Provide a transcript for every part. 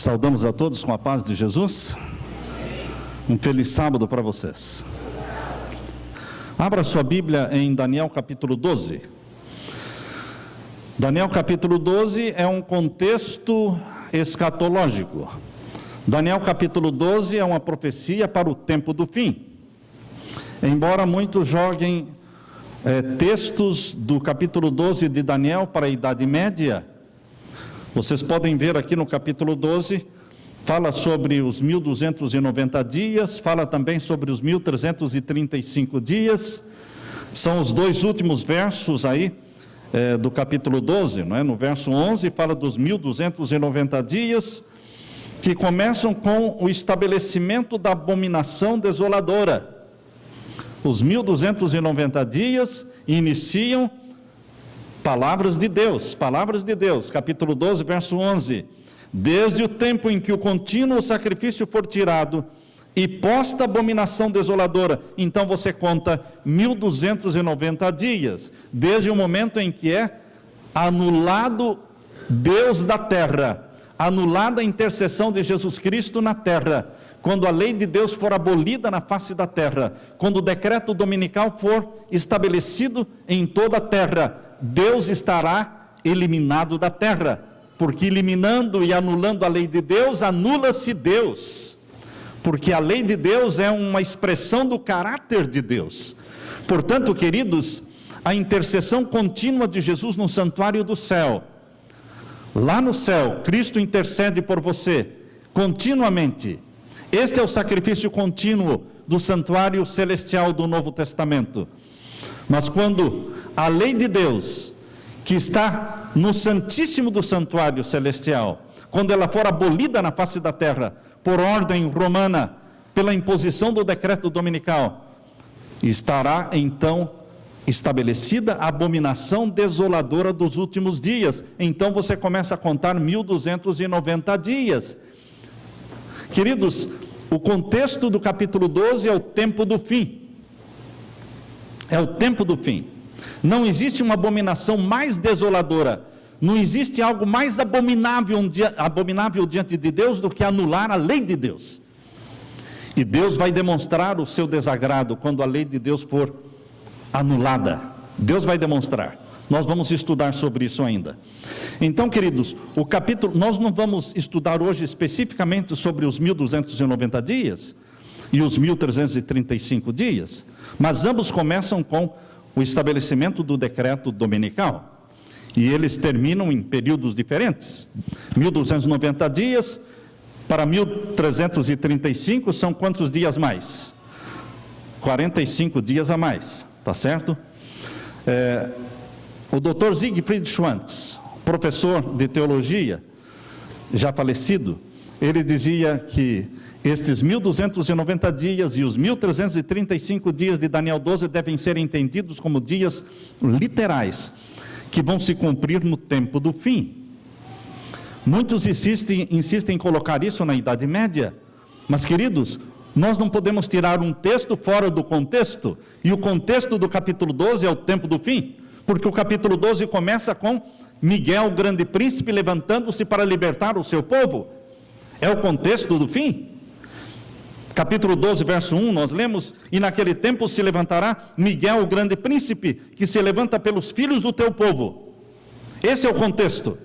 Saudamos a todos com a paz de Jesus. Um feliz sábado para vocês. Abra sua Bíblia em Daniel capítulo 12. Daniel capítulo 12 é um contexto escatológico. Daniel capítulo 12 é uma profecia para o tempo do fim. Embora muitos joguem textos do capítulo 12 de Daniel para a Idade Média, vocês podem ver aqui no capítulo 12, fala sobre os 1290 dias, fala também sobre os 1335 dias, são os dois últimos versos aí do capítulo 12, não é? No verso 11 fala dos 1290 dias, que começam com o estabelecimento da abominação desoladora. Os 1290 dias iniciam palavras de Deus, capítulo 12, verso 11. Desde o tempo em que o contínuo sacrifício for tirado e posta a abominação desoladora, então você conta 1290 dias, desde o momento em que é anulado Deus da terra, anulada a intercessão de Jesus Cristo na terra, quando a lei de Deus for abolida na face da terra, quando o decreto dominical for estabelecido em toda a terra, Deus estará eliminado da terra, porque eliminando e anulando a lei de Deus, anula-se Deus, porque a lei de Deus é uma expressão do caráter de Deus. Portanto, queridos, a intercessão contínua de Jesus no santuário do céu, lá no céu, Cristo intercede por você, continuamente. Este é o sacrifício contínuo do santuário celestial do Novo Testamento. Mas quando a lei de Deus, que está no santíssimo do santuário celestial, quando ela for abolida na face da terra, por ordem romana, pela imposição do decreto dominical, estará então estabelecida a abominação desoladora dos últimos dias. Então você começa a contar 1290 dias. Queridos, o contexto do capítulo 12 é o tempo do fim. É o tempo do fim. Não existe uma abominação mais desoladora, não existe algo mais abominável diante de Deus do que anular a lei de Deus. E Deus vai demonstrar o seu desagrado quando a lei de Deus for anulada. Deus vai demonstrar. Nós vamos estudar sobre isso ainda. Então, queridos, nós não vamos estudar hoje especificamente sobre os 1290 dias e os 1335 dias, mas ambos começam com o estabelecimento do decreto dominical, e eles terminam em períodos diferentes. 1290 dias para 1335 são quantos dias mais? 45 dias a mais, tá certo? O Dr. Siegfried Schwantz, professor de teologia, já falecido, ele dizia que estes 1290 dias e os 1335 dias de Daniel 12 devem ser entendidos como dias literais, que vão se cumprir no tempo do fim. Muitos insistem em colocar isso na Idade Média, mas, queridos, nós não podemos tirar um texto fora do contexto, e o contexto do capítulo 12 é o tempo do fim, porque o capítulo 12 começa com Miguel, o grande príncipe, levantando-se para libertar o seu povo. É o contexto do fim. Capítulo 12, verso 1, nós lemos: e naquele tempo se levantará Miguel, o grande príncipe, que se levanta pelos filhos do teu povo. Esse é o contexto.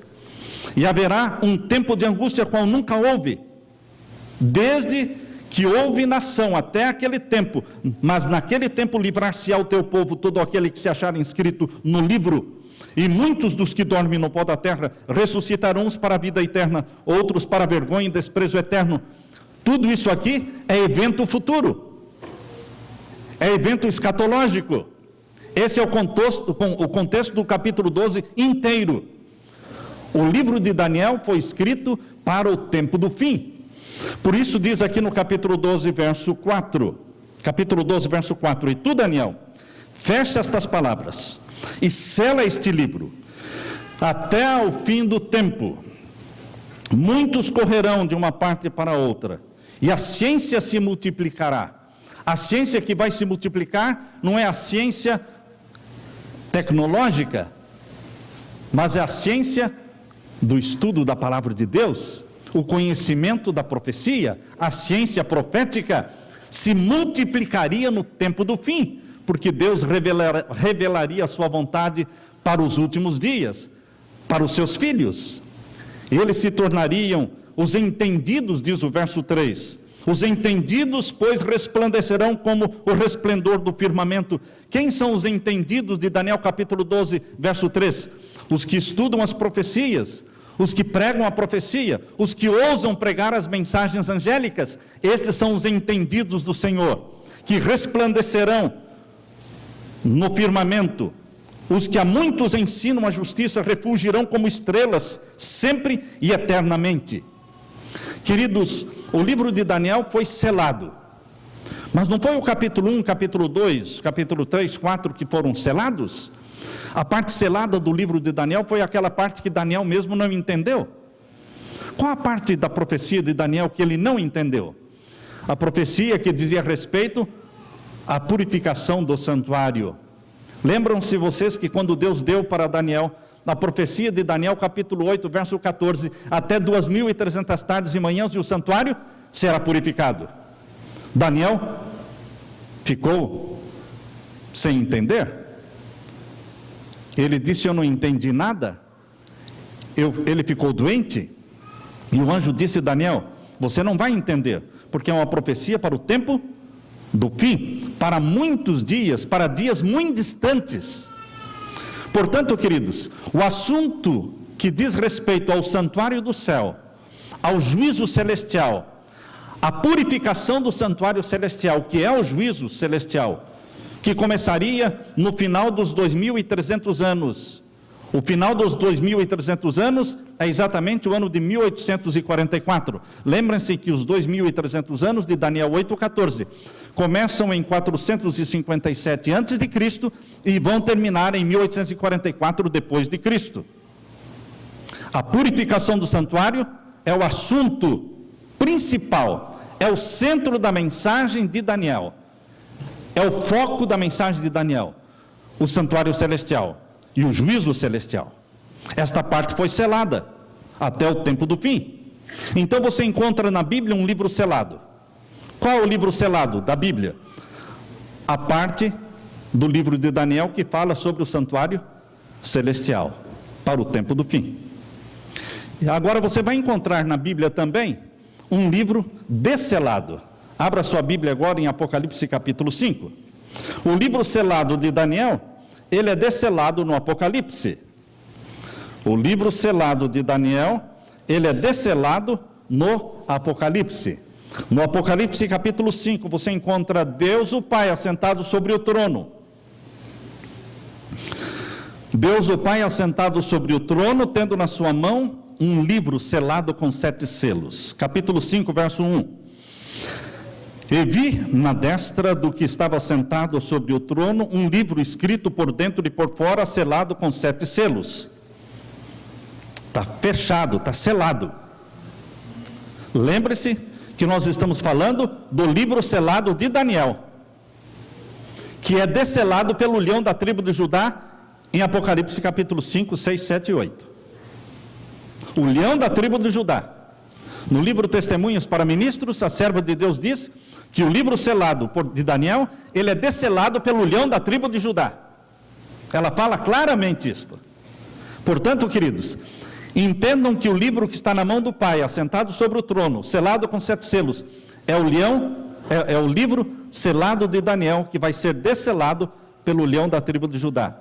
E haverá um tempo de angústia qual nunca houve, desde que houve nação até aquele tempo, mas naquele tempo livrar-se-á o teu povo, todo aquele que se achar inscrito no livro. E muitos dos que dormem no pó da terra ressuscitarão, uns para a vida eterna, outros para a vergonha e desprezo eterno. Tudo isso aqui é evento futuro, é evento escatológico. Esse é o contexto do capítulo 12 inteiro. O livro de Daniel foi escrito para o tempo do fim. Por isso diz aqui no capítulo 12, verso 4, capítulo 12, verso 4, e tu, Daniel, fecha estas palavras e sela este livro até o fim do tempo. Muitos correrão de uma parte para outra, e a ciência se multiplicará. A ciência que vai se multiplicar não é a ciência tecnológica, mas é a ciência do estudo da palavra de Deus. o conhecimento da profecia, a ciência profética, se multiplicaria no tempo do fim, porque Deus revelaria a sua vontade para os últimos dias, para os seus filhos. Eles se tornariam os entendidos, diz o verso 3. Os entendidos, pois, resplandecerão como o resplendor do firmamento. Quem são os entendidos de Daniel capítulo 12, verso 3? Os que estudam as profecias, os que pregam a profecia, os que ousam pregar as mensagens angélicas. Estes são os entendidos do Senhor, que resplandecerão no firmamento. Os que a muitos ensinam a justiça refulgirão como estrelas, sempre e eternamente. Queridos, o livro de Daniel foi selado, mas não foi o capítulo 1, capítulo 2, capítulo 3, 4 que foram selados? A parte selada do livro de Daniel foi aquela parte que Daniel mesmo não entendeu. Qual a parte da profecia de Daniel que ele não entendeu? A profecia que dizia respeito à purificação do santuário. Lembram-se vocês que quando Deus deu para Daniel, na profecia de Daniel capítulo 8, verso 14, até 2.300 tardes e manhãs e o santuário será purificado. Daniel ficou sem entender. Ele disse: eu não entendi nada. Ele ficou doente. E o anjo disse: Daniel, você não vai entender, porque é uma profecia para o tempo do fim, para muitos dias, para dias muito distantes. Portanto, queridos, o assunto que diz respeito ao santuário do céu, ao juízo celestial, a purificação do santuário celestial, que é o juízo celestial, que começaria no final dos 2.300 anos. O final dos 2.300 anos é exatamente o ano de 1844. Lembrem-se que os 2.300 anos de Daniel 8,14 começam em 457 a.C. e vão terminar em 1844 depois de Cristo. A purificação do santuário é o assunto principal, é o centro da mensagem de Daniel, é o foco da mensagem de Daniel, o santuário celestial e o juízo celestial. Esta parte foi selada até o tempo do fim. Então você encontra na Bíblia um livro selado. Qual é o livro selado da Bíblia? A parte do livro de Daniel que fala sobre o santuário celestial para o tempo do fim. E agora você vai encontrar na Bíblia também um livro desselado. Abra sua Bíblia agora em Apocalipse capítulo 5. O livro selado de Daniel, ele é desselado no Apocalipse. O livro selado de Daniel, ele é desselado no Apocalipse. No Apocalipse capítulo 5, você encontra Deus o Pai assentado sobre o trono. Deus o Pai assentado sobre o trono, tendo na sua mão um livro selado com 7 selos. Capítulo 5, verso 1. E vi na destra do que estava sentado sobre o trono um livro escrito por dentro e por fora, selado com 7 selos. Está fechado, está selado. Lembre-se que nós estamos falando do livro selado de Daniel, que é desselado pelo leão da tribo de Judá, em Apocalipse capítulo 5, 6, 7 e 8. O leão da tribo de Judá. No livro Testemunhos para Ministros, a serva de Deus diz que o livro selado de Daniel, ele é desselado pelo leão da tribo de Judá. Ela fala claramente isto. Portanto, queridos, entendam que o livro que está na mão do Pai, assentado sobre o trono, selado com 7 selos, é o leão, é o livro selado de Daniel, que vai ser desselado pelo leão da tribo de Judá.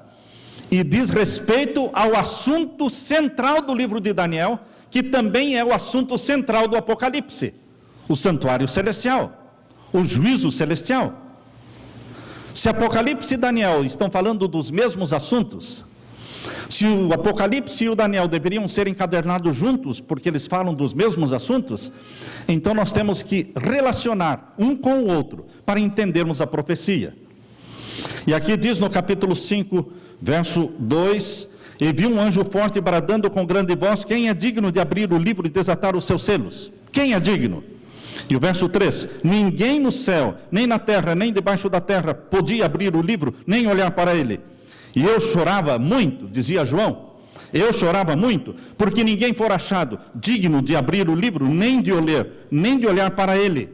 E diz respeito ao assunto central do livro de Daniel, que também é o assunto central do Apocalipse, o santuário celestial, o juízo celestial. Se Apocalipse e Daniel estão falando dos mesmos assuntos, se o Apocalipse e o Daniel deveriam ser encadernados juntos, porque eles falam dos mesmos assuntos, então nós temos que relacionar um com o outro, para entendermos a profecia. E aqui diz no capítulo 5, verso 2, e vi um anjo forte bradando com grande voz: quem é digno de abrir o livro e desatar os seus selos? Quem é digno? E o verso 3, ninguém no céu, nem na terra, nem debaixo da terra, podia abrir o livro, nem olhar para ele. E eu chorava muito, dizia João, Eu chorava muito, porque ninguém for achado digno de abrir o livro, nem de olhar para ele.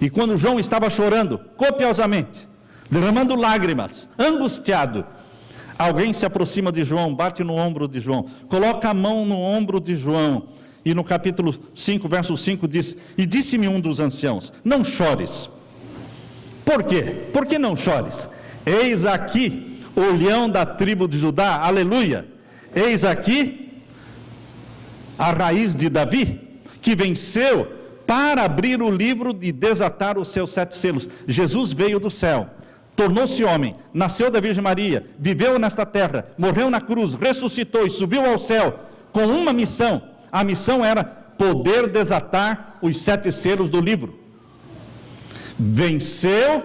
E quando João estava chorando copiosamente, derramando lágrimas, angustiado, alguém se aproxima de João, bate no ombro de João, coloca a mão no ombro de João, e no capítulo 5, verso 5 diz: e disse-me um dos anciãos, não chores. Por quê? Por que não chores? Eis aqui o leão da tribo de Judá, aleluia. Eis aqui a raiz de Davi, que venceu para abrir o livro e desatar os seus 7 selos. Jesus veio do céu, tornou-se homem, nasceu da Virgem Maria, viveu nesta terra, morreu na cruz, ressuscitou e subiu ao céu com uma missão. A missão era poder desatar os 7 selos do livro. Venceu,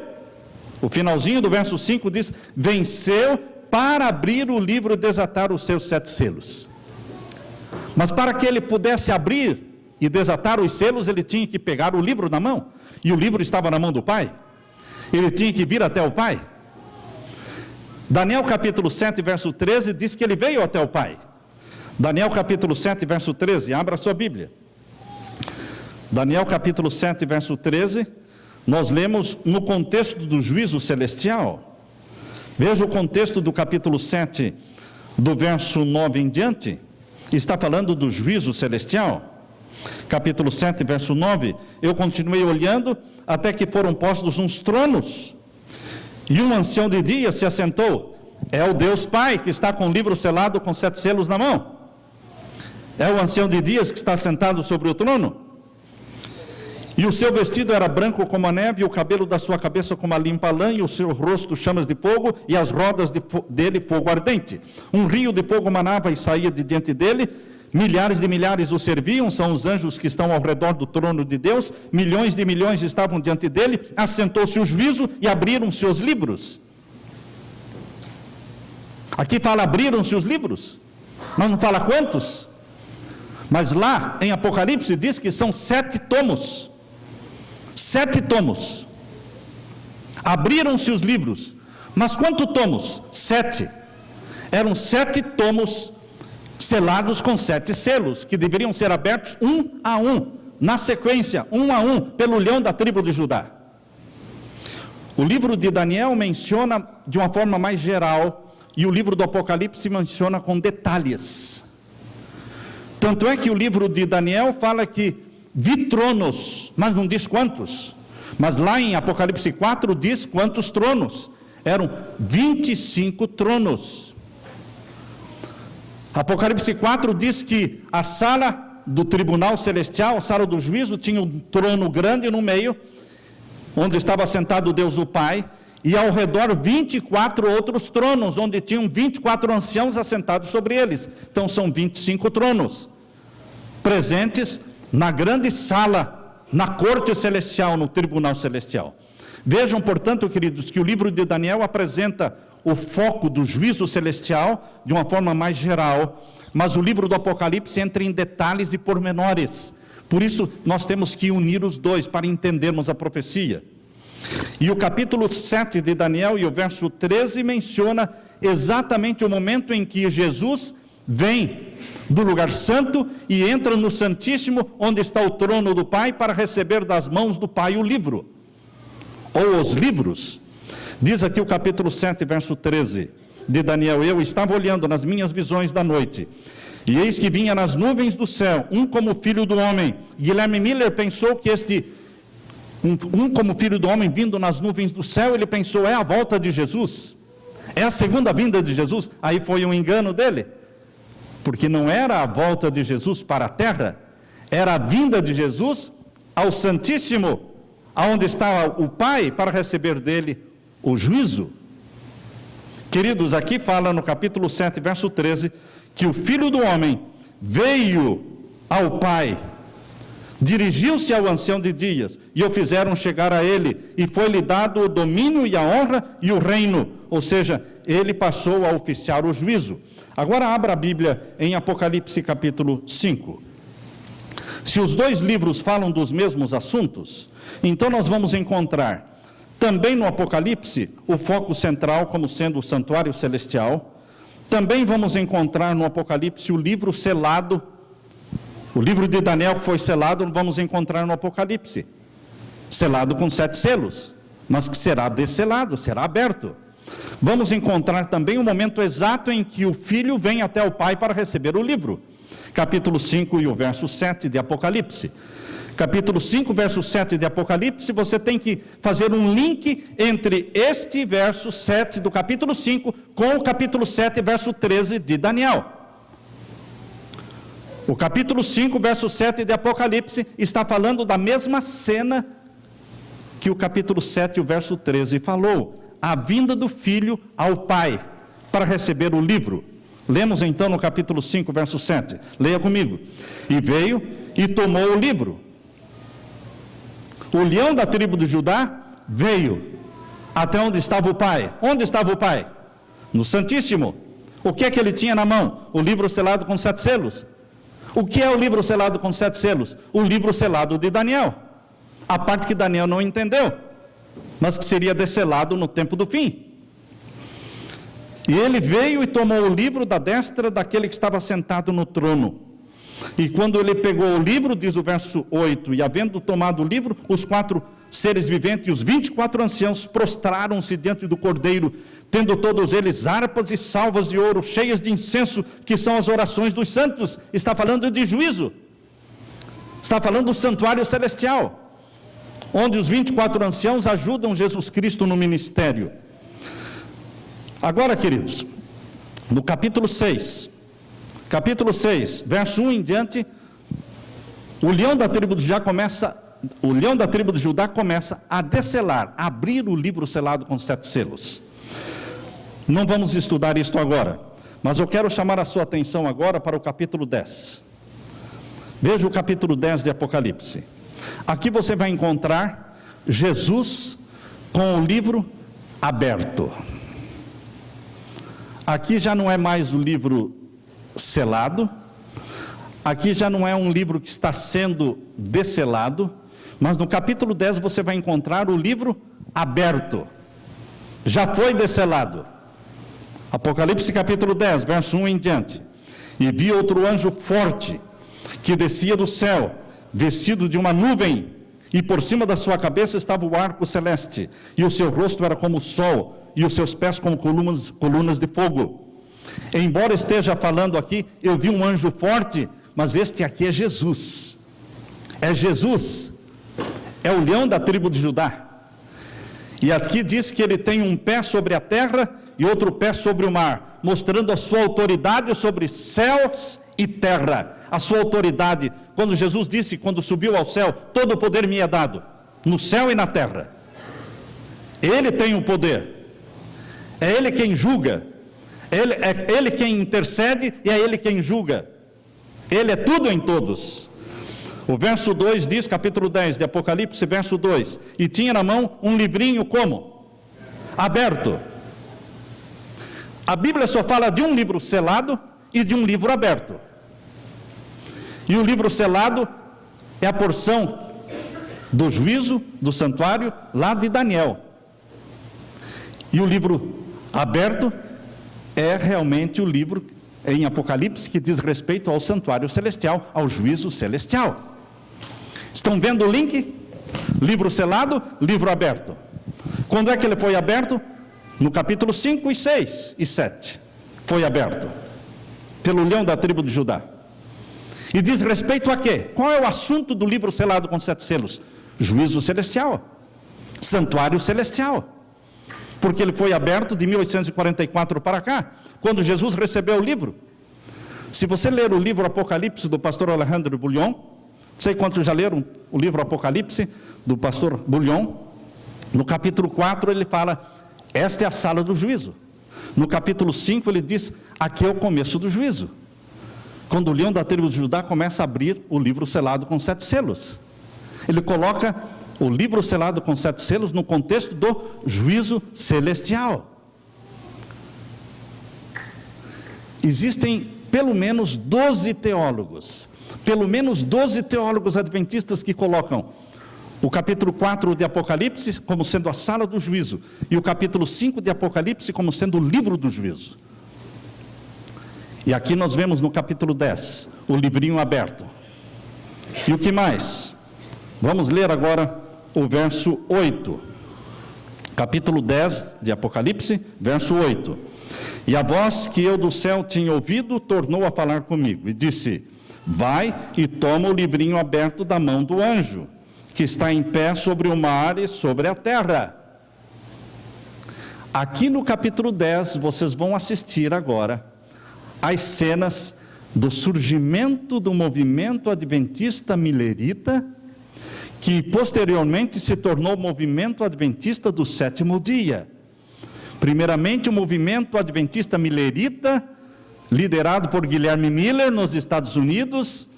o finalzinho do verso 5 diz: venceu para abrir o livro e desatar os seus 7 selos. Mas para que ele pudesse abrir e desatar os selos, ele tinha que pegar o livro na mão, e o livro estava na mão do Pai. Ele tinha que vir até o Pai. Daniel capítulo 7, verso 13, diz que ele veio até o Pai. Daniel capítulo 7, verso 13, abra a sua Bíblia. Daniel capítulo 7, verso 13, nós lemos no contexto do juízo celestial. Veja o contexto do capítulo 7, do verso 9 em diante, está falando do juízo celestial. Capítulo 7, verso 9, eu continuei olhando, até que foram postos uns tronos, e um ancião de dias se assentou. É o Deus Pai que está com o livro selado com 7 selos na mão. É o ancião de dias que está sentado sobre o trono. E o seu vestido era branco como a neve, e o cabelo da sua cabeça como a limpa lã, e o seu rosto chamas de fogo, e as rodas dele fogo ardente. Um rio de fogo manava e saía de diante dele, milhares de milhares o serviam, são os anjos que estão ao redor do trono de Deus, milhões de milhões estavam diante dele, assentou-se o juízo e abriram-se os livros. Aqui fala abriram-se os livros, mas não fala quantos. Mas lá em Apocalipse diz que são 7 tomos. 7 tomos. Abriram-se os livros. Mas quantos tomos? 7. Eram 7 tomos selados com 7 selos, que deveriam ser abertos um a um, na sequência, um a um, pelo leão da tribo de Judá. O livro de Daniel menciona de uma forma mais geral, e o livro do Apocalipse menciona com detalhes. Tanto é que o livro de Daniel fala que vi tronos, mas não diz quantos. Mas lá em Apocalipse 4 diz quantos tronos. Eram 25 tronos. Apocalipse 4 diz que a sala do tribunal celestial, a sala do juízo, tinha um trono grande no meio, onde estava sentado Deus o Pai, e ao redor 24 outros tronos, onde tinham 24 anciãos assentados sobre eles. Então são 25 tronos, presentes na grande sala, na corte celestial, no tribunal celestial. Vejam, portanto, queridos, que o livro de Daniel apresenta o foco do juízo celestial de uma forma mais geral, mas o livro do Apocalipse entra em detalhes e pormenores. Por isso, nós temos que unir os dois para entendermos a profecia. E o capítulo 7 de Daniel e o verso 13 menciona exatamente o momento em que Jesus vem do lugar santo e entra no Santíssimo, onde está o trono do Pai, para receber das mãos do Pai o livro, ou os livros. Diz aqui o capítulo 7, verso 13 de Daniel: eu estava olhando nas minhas visões da noite, e eis que vinha nas nuvens do céu, um como filho do homem. Guilherme Miller pensou que um como filho do homem vindo nas nuvens do céu, ele pensou, é a volta de Jesus, é a segunda vinda de Jesus. Aí foi um engano dele, porque não era a volta de Jesus para a terra, era a vinda de Jesus ao Santíssimo, aonde está o Pai, para receber dele o juízo. Queridos, aqui fala no capítulo 7, verso 13, que o Filho do Homem veio ao Pai, dirigiu-se ao ancião de dias, e o fizeram chegar a ele, e foi-lhe dado o domínio e a honra e o reino, ou seja, ele passou a oficiar o juízo. Agora abra a Bíblia em Apocalipse capítulo 5. Se os dois livros falam dos mesmos assuntos, então nós vamos encontrar também no Apocalipse o foco central como sendo o santuário celestial, Também vamos encontrar no Apocalipse o livro selado, o livro de Daniel que foi selado, vamos encontrar no Apocalipse, selado com 7 selos, mas que será desselado, será aberto. Vamos encontrar também o momento exato em que o filho vem até o pai para receber o livro. Capítulo 5 e o verso 7 de Apocalipse. Capítulo 5, verso 7 de Apocalipse, você tem que fazer um link entre este verso 7 do capítulo 5 com o capítulo 7, verso 13 de Daniel. O capítulo 5, verso 7 de Apocalipse está falando da mesma cena que o capítulo 7, o verso 13 falou. A vinda do filho ao pai para receber o livro. Lemos então no capítulo 5, verso 7. Leia comigo. E veio e tomou o livro. O leão da tribo de Judá veio até onde estava o pai. Onde estava o pai? No Santíssimo. O que é que ele tinha na mão? O livro selado com 7 selos. O que é o livro selado com 7 selos? O livro selado de Daniel. A parte que Daniel não entendeu, mas que seria desselado no tempo do fim. E ele veio e tomou o livro da destra daquele que estava sentado no trono. E quando ele pegou o livro, diz o verso 8, e havendo tomado o livro, os 4 seres viventes e os 24 anciãos prostraram-se diante do Cordeiro, tendo todos eles harpas e salvas de ouro, cheias de incenso, que são as orações dos santos. Está falando de juízo. Está falando do santuário celestial, onde os 24 anciãos ajudam Jesus Cristo no ministério. Agora, queridos, no capítulo 6, verso 1 em diante, o leão da tribo de Judá começa a desselar, a abrir o livro selado com 7 selos. Não vamos estudar isto agora, mas eu quero chamar a sua atenção agora para o capítulo 10. Veja o capítulo 10 de Apocalipse. Aqui você vai encontrar Jesus com o livro aberto. Aqui já não é mais o livro selado, aqui já não é um livro que está sendo desselado, mas no capítulo 10 você vai encontrar o livro aberto, já foi desselado. Apocalipse capítulo 10, verso 1 em diante. E vi outro anjo forte, que descia do céu, vestido de uma nuvem, e por cima da sua cabeça estava o arco celeste, e o seu rosto era como o sol, e os seus pés como colunas de fogo. Embora esteja falando aqui, eu vi um anjo forte, mas este aqui é Jesus. É Jesus, é o leão da tribo de Judá. E aqui diz que ele tem um pé sobre a terra e outro pé sobre o mar, mostrando a sua autoridade sobre céus e terra. A sua autoridade, quando Jesus disse, quando subiu ao céu, todo o poder me é dado, no céu e na terra. Ele tem o poder. É Ele quem julga, é Ele quem intercede e é Ele quem julga. Ele é tudo em todos. O verso 2 diz, capítulo 10 de Apocalipse, verso 2, e tinha na mão um livrinho como? Aberto. A Bíblia só fala de um livro selado e de um livro aberto. E o livro selado é a porção do juízo, do santuário, lá de Daniel. E o livro aberto é realmente o livro em Apocalipse que diz respeito ao santuário celestial, ao juízo celestial. Estão vendo o link? Livro selado, livro aberto. Quando é que ele foi aberto? No capítulo 5 e 6 e 7. Foi aberto pelo leão da tribo de Judá. E diz respeito a quê? Qual é o assunto do livro selado com 7 selos? Juízo celestial, santuário celestial. Porque ele foi aberto de 1844 para cá, quando Jesus recebeu o livro. Se você ler o livro Apocalipse do pastor Alejandro Bullion, não sei quantos já leram o livro Apocalipse do pastor Bullion, no capítulo 4 ele fala, esta é a sala do juízo. No capítulo 5 ele diz, aqui é o começo do juízo. Quando o leão da tribo de Judá começa a abrir o livro selado com 7 selos. Ele coloca o livro selado com 7 selos no contexto do juízo celestial. Existem pelo menos 12 teólogos adventistas que colocam o capítulo 4 de Apocalipse como sendo a sala do juízo, e o capítulo 5 de Apocalipse como sendo o livro do juízo. E aqui nós vemos no capítulo 10, o livrinho aberto. E o que mais? Vamos ler agora o verso 8. Capítulo 10 de Apocalipse, verso 8. E a voz que eu do céu tinha ouvido tornou a falar comigo e disse: vai e toma o livrinho aberto da mão do anjo, que está em pé sobre o mar e sobre a terra. Aqui no capítulo 10, vocês vão assistir agora as cenas do surgimento do movimento adventista milerita, que posteriormente se tornou o movimento adventista do sétimo dia. Primeiramente, o movimento adventista milerita, liderado por Guilherme Miller, nos Estados Unidos,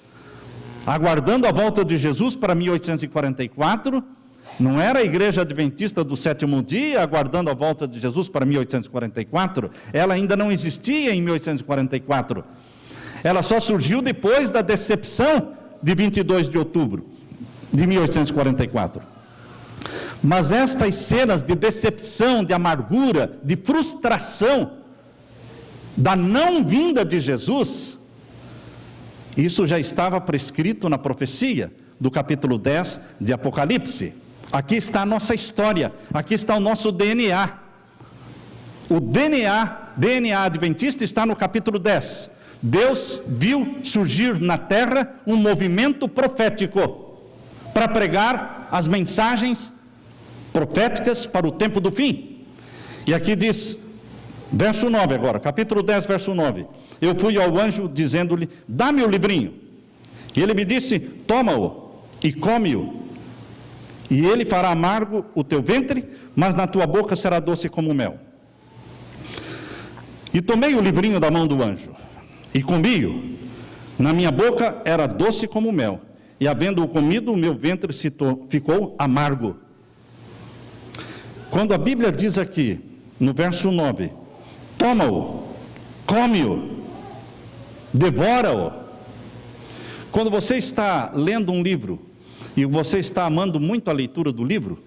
aguardando a volta de Jesus para 1844. Não era a igreja adventista do sétimo dia, aguardando a volta de Jesus para 1844. Ela ainda não existia em 1844. Ela só surgiu depois da decepção de 22 de outubro de 1844. Mas estas cenas de decepção, de amargura, de frustração, da não vinda de Jesus, isso já estava prescrito na profecia do capítulo 10 de Apocalipse. Aqui está a nossa história, aqui está o nosso DNA. O DNA adventista está no capítulo 10. Deus viu surgir na terra um movimento profético para pregar as mensagens proféticas para o tempo do fim. E aqui diz, verso 9 agora, capítulo 10, verso 9. Eu fui ao anjo dizendo-lhe: dá-me o livrinho. E ele me disse: toma-o e come-o. E ele fará amargo o teu ventre, mas na tua boca será doce como mel. E tomei o livrinho da mão do anjo e comi-o. Na minha boca era doce como mel, e havendo-o comido, o meu ventre ficou amargo. Quando a Bíblia diz aqui, no verso 9, toma-o, come-o, devora-o. Quando você está lendo um livro, e você está amando muito a leitura do livro,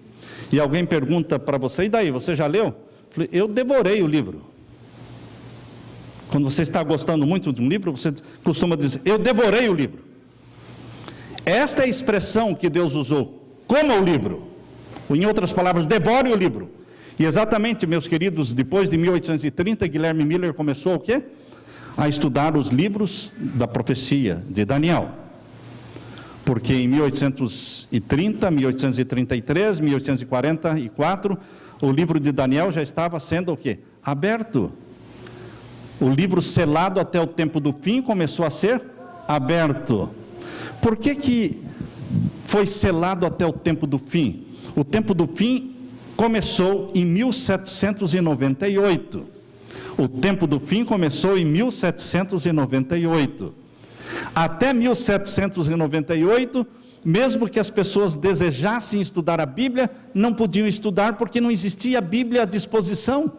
e alguém pergunta para você: e daí, você já leu? Eu devorei o livro. Quando você está gostando muito de um livro, você costuma dizer: eu devorei o livro. Esta é a expressão que Deus usou: coma o livro. Ou, em outras palavras, devore o livro. E exatamente, meus queridos, depois de 1830, Guilherme Miller começou o quê? A estudar os livros da profecia de Daniel. Porque em 1830, 1833, 1844, o livro de Daniel já estava sendo o quê? Aberto. O livro selado até o tempo do fim começou a ser aberto. Por que foi selado até o tempo do fim? O tempo do fim começou em 1798. O tempo do fim começou em 1798. Até 1798, mesmo que as pessoas desejassem estudar a Bíblia, não podiam estudar porque não existia a Bíblia à disposição.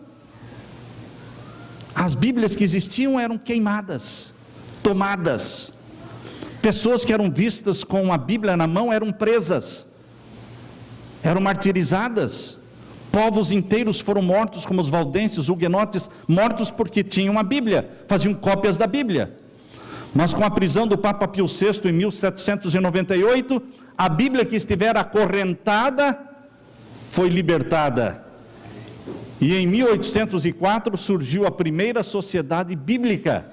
As Bíblias que existiam eram queimadas, tomadas. Pessoas que eram vistas com a Bíblia na mão eram presas, eram martirizadas. Povos inteiros foram mortos, como os valdenses, huguenotes, mortos porque tinham a Bíblia, faziam cópias da Bíblia. Mas com a prisão do Papa Pio VI em 1798, a Bíblia que estivera acorrentada foi libertada. E em 1804 surgiu a primeira sociedade bíblica.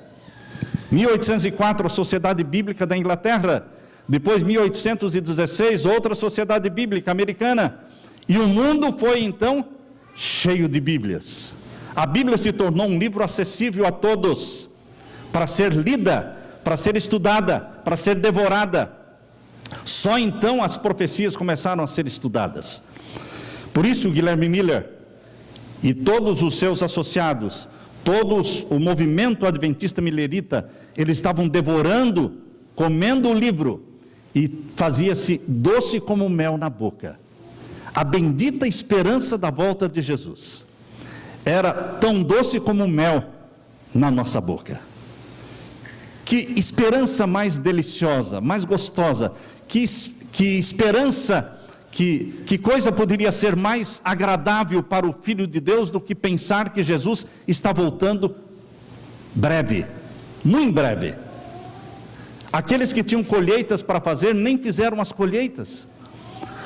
1804, a Sociedade Bíblica da Inglaterra. Depois, 1816, outra sociedade bíblica americana. E o mundo foi então cheio de Bíblias. A Bíblia se tornou um livro acessível a todos, para ser lida, para ser estudada, para ser devorada. Só então as profecias começaram a ser estudadas. Por isso, Guilherme Miller e todos os seus associados, todos o movimento adventista milerita, eles estavam devorando, comendo o livro, e fazia-se doce como mel na boca. A bendita esperança da volta de Jesus era tão doce como mel na nossa boca. Que esperança mais deliciosa, mais gostosa, que esperança, que coisa poderia ser mais agradável para o Filho de Deus do que pensar que Jesus está voltando breve, muito em breve. Aqueles que tinham colheitas para fazer, nem fizeram as colheitas.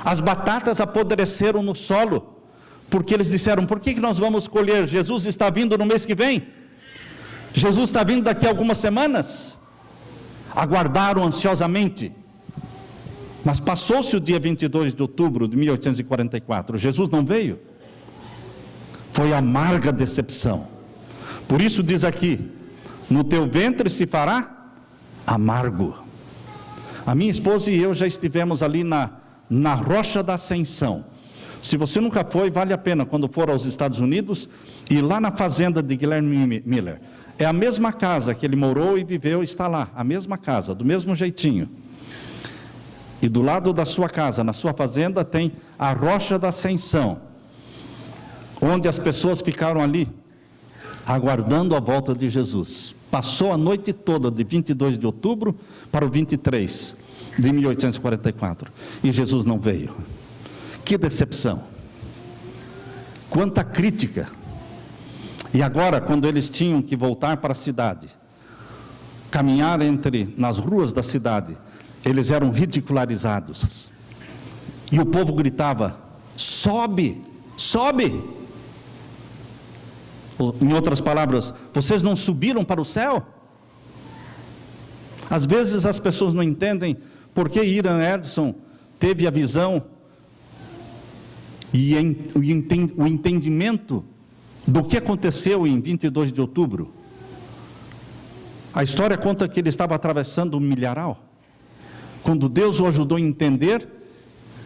As batatas apodreceram no solo, porque eles disseram: por que nós vamos colher? Jesus está vindo no mês que vem. Jesus está vindo daqui a algumas semanas. Aguardaram ansiosamente. Mas passou-se o dia 22 de outubro de 1844. Jesus não veio. Foi amarga decepção. Por isso diz aqui: no teu ventre se fará amargo. A minha esposa e eu já estivemos ali na Rocha da Ascensão. Se você nunca foi, vale a pena, quando for aos Estados Unidos, ir lá na fazenda de Guilherme Miller. É a mesma casa que ele morou e viveu, está lá, a mesma casa, do mesmo jeitinho. E do lado da sua casa, na sua fazenda, tem a Rocha da Ascensão, onde as pessoas ficaram ali, aguardando a volta de Jesus. Passou a noite toda, de 22 de outubro para o 23 de 1844, e Jesus não veio. Que decepção! Quanta crítica! E agora, quando eles tinham que voltar para a cidade, caminhar nas ruas da cidade, eles eram ridicularizados. E o povo gritava: sobe, sobe! Em outras palavras, vocês não subiram para o céu? Às vezes as pessoas não entendem por que Ira Edson teve a visão e o entendimento do que aconteceu em 22 de outubro. A história conta que ele estava atravessando um milharal, quando Deus o ajudou a entender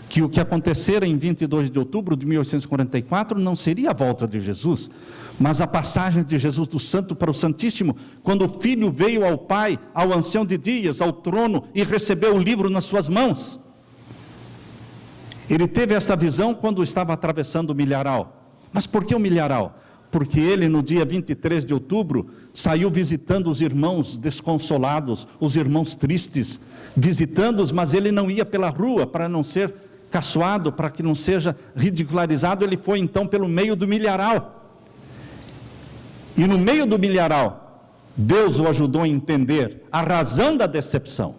que o que acontecera em 22 de outubro de 1844 não seria a volta de Jesus, mas a passagem de Jesus do Santo para o Santíssimo, quando o Filho veio ao Pai, ao Ancião de Dias, ao trono, e recebeu o livro nas suas mãos. Ele teve esta visão quando estava atravessando o milharal. Mas por que o milharal? Porque ele, no dia 23 de outubro, saiu visitando os irmãos desconsolados, os irmãos tristes, visitando-os, mas ele não ia pela rua para não ser caçoado, para que não seja ridicularizado. Ele foi então pelo meio do milharal. E no meio do milharal, Deus o ajudou a entender a razão da decepção.